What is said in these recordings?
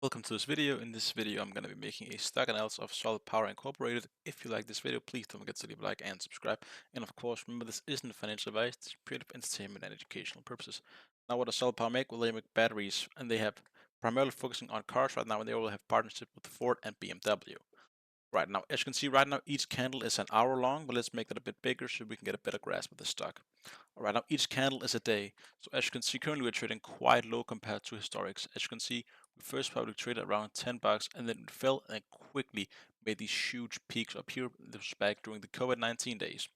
Welcome to this video. In this video, I'm going to be making a stock analysis of Solid Power Incorporated. If you like this video, please don't forget to leave a like and subscribe. And of course, remember this isn't financial advice, it's purely for entertainment and educational purposes. Now, what does Solid Power make? Well, they make batteries, and they have primarily focusing on cars right now, and they will have partnership with Ford and BMW. Right now, as you can see right now, each candle is an hour long, but let's make that a bit bigger so we can get a better grasp of the stock. All right, now each candle is a day. So as you can see, currently we're trading quite low compared to historics. As you can see, we first probably traded around 10 bucks and then it fell and quickly made these huge peaks up here. This was back during the COVID-19 days.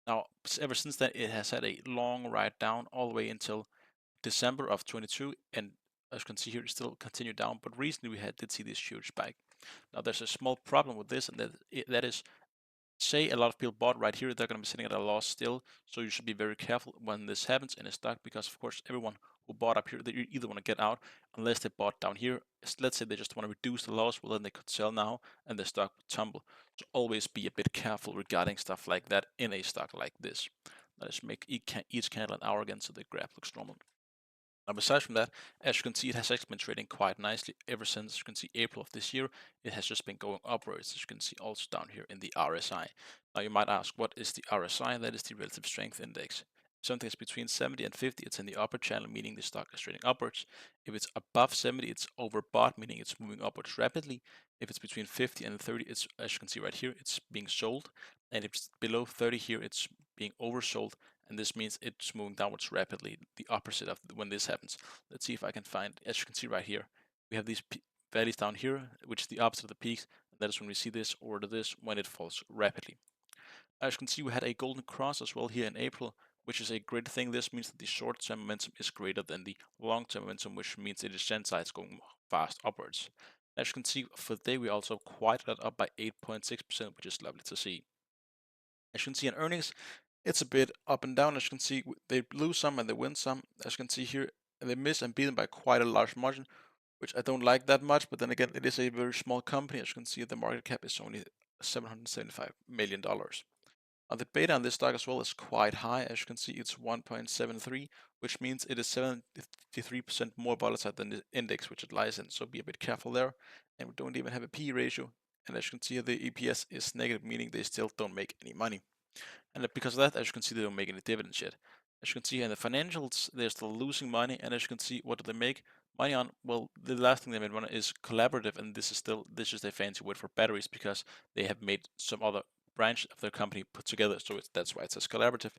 Now, ever since then, it has had a long ride down all the way until December of 22, and as you can see here, it still continued down. But recently, did see this huge spike. Now, there's a small problem with this, and that is, say a lot of people bought right here, they're going to be sitting at a loss still. So you should be very careful when this happens in a stock, because of course everyone who bought up here, they either want to get out unless they bought down here. Let's say they just want to reduce the loss, well then they could sell now and the stock would tumble. So always be a bit careful regarding stuff like that in a stock like this. Let's make each candle an hour again so the graph looks normal. Now, besides from that, as you can see, it has actually been trading quite nicely ever since, you can see, April of this year. It has just been going upwards, as you can see also down here in the RSI. Now, you might ask, what is the RSI? That is the relative strength index. If something is between 70 and 50, it's in the upper channel, meaning the stock is trading upwards. If it's above 70, it's overbought, meaning it's moving upwards rapidly. If it's between 50 and 30, it's, as you can see right here, it's being sold. And if it's below 30 here, it's being oversold, and this means it's moving downwards rapidly, the opposite of when this happens. Let's see if I can find, as you can see right here, we have these valleys down here, which is the opposite of the peaks. That is when we see this or this when it falls rapidly. As you can see, we had a golden cross as well here in April, which is a great thing. This means that the short-term momentum is greater than the long-term momentum, which means it is trend sides going fast upwards. As you can see, for the day, we also quite got up by 8.6%, which is lovely to see. As you can see in earnings, it's a bit up and down. As you can see, they lose some and they win some. As you can see here, they miss and beat them by quite a large margin, which I don't like that much. But then again, it is a very small company. As you can see, the market cap is only $775 million. Now, the beta on this stock as well is quite high. As you can see, it's 1.73, which means it is 73% more volatile than the index which it lies in. So be a bit careful there. And we don't even have a P/E ratio. And as you can see, the EPS is negative, meaning they still don't make any money. And because of that, as you can see, they don't make any dividends yet. As you can see in the financials, they're still losing money. And as you can see, what do they make money on? Well, the last thing they made money is collaborative, and this is a fancy word for batteries, because they have made some other branch of their company put together. So that's why it says collaborative.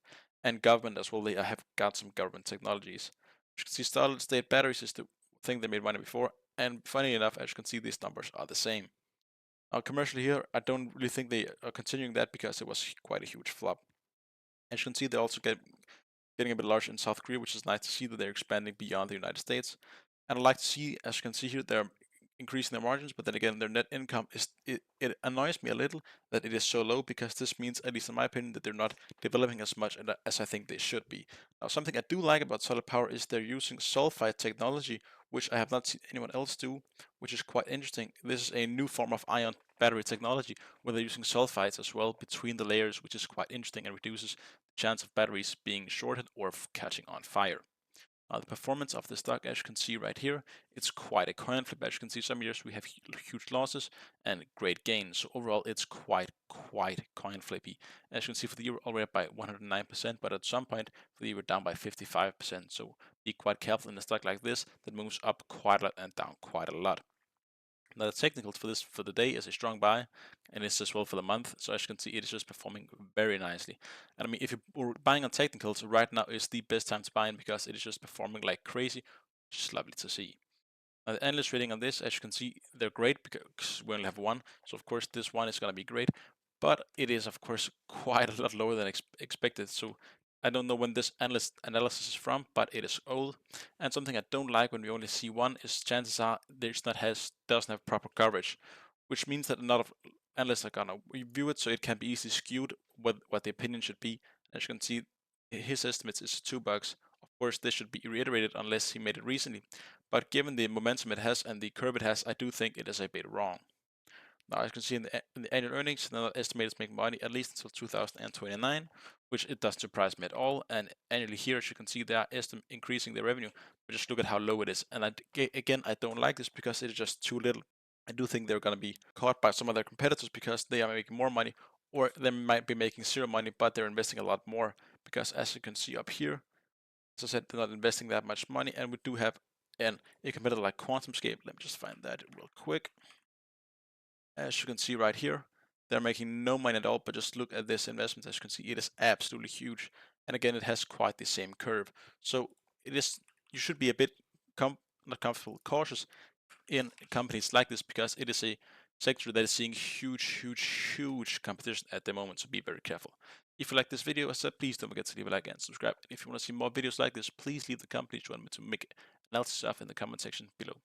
And government as well. They have got some government technologies. As you can see, solid state batteries is the thing they made money before. And funny enough, as you can see, these numbers are the same. Commercially here, I don't really think they are continuing that because it was quite a huge flop. As you can see, they're also getting a bit larger in South Korea, which is nice to see that they're expanding beyond the United States. And I like to see, as you can see here, they're increasing their margins, but then again, their net income it annoys me a little that it is so low, because this means, at least in my opinion, that they're not developing as much as I think they should be. Now, something I do like about Solid Power is they're using sulfide technology, which I have not seen anyone else do, which is quite interesting. This is a new form of ion battery technology where they're using sulfides as well between the layers, which is quite interesting and reduces the chance of batteries being shorted or catching on fire. The performance of the stock, as you can see right here, it's quite a coin flip. As you can see, some years we have huge losses and great gains. So overall, it's quite coin flippy. As you can see, for the year, already up by 109%, but at some point for the year, we're down by 55%. So be quite careful in a stock like this that moves up quite a lot and down quite a lot. Now the technicals for this for the day is a strong buy, and it's as well for the month. So as you can see, it is just performing very nicely. And I mean, if you're buying on technicals, right now is the best time to buy in, because it is just performing like crazy, which is lovely to see. Now the analyst rating on this, as you can see, they're great because we only have one. So of course this one is going to be great, but it is of course quite a lot lower than expected. So I don't know when this analysis is from, but it is old. And something I don't like when we only see one is, chances are doesn't have proper coverage, which means that a lot of analysts are gonna review it, so it can be easily skewed what the opinion should be. As you can see, his estimates is $2. Of course, this should be reiterated unless he made it recently. But given the momentum it has and the curve it has, I do think it is a bit wrong. Now, as you can see in the annual earnings, they're not estimated to make money at least until 2029, which it doesn't surprise me at all. And annually here, as you can see, they are increasing their revenue, but just look at how low it is. And again, I don't like this because it is just too little. I do think they're going to be caught by some of their competitors because they are making more money, or they might be making zero money, but they're investing a lot more. Because as you can see up here, as I said, they're not investing that much money, and we do have a competitor like QuantumScape. Let me just find that real quick. As you can see right here, they're making no money at all, but just look at this investment. As you can see, it is absolutely huge. And again, it has quite the same curve. So it is, you should be a bit not comfortable, cautious in companies like this because it is a sector that is seeing huge competition at the moment. So be very careful. If you like this video, as I said, please don't forget to leave a like and subscribe. And if you want to see more videos like this, please leave the company. Join me to make analysis stuff in the comment section below.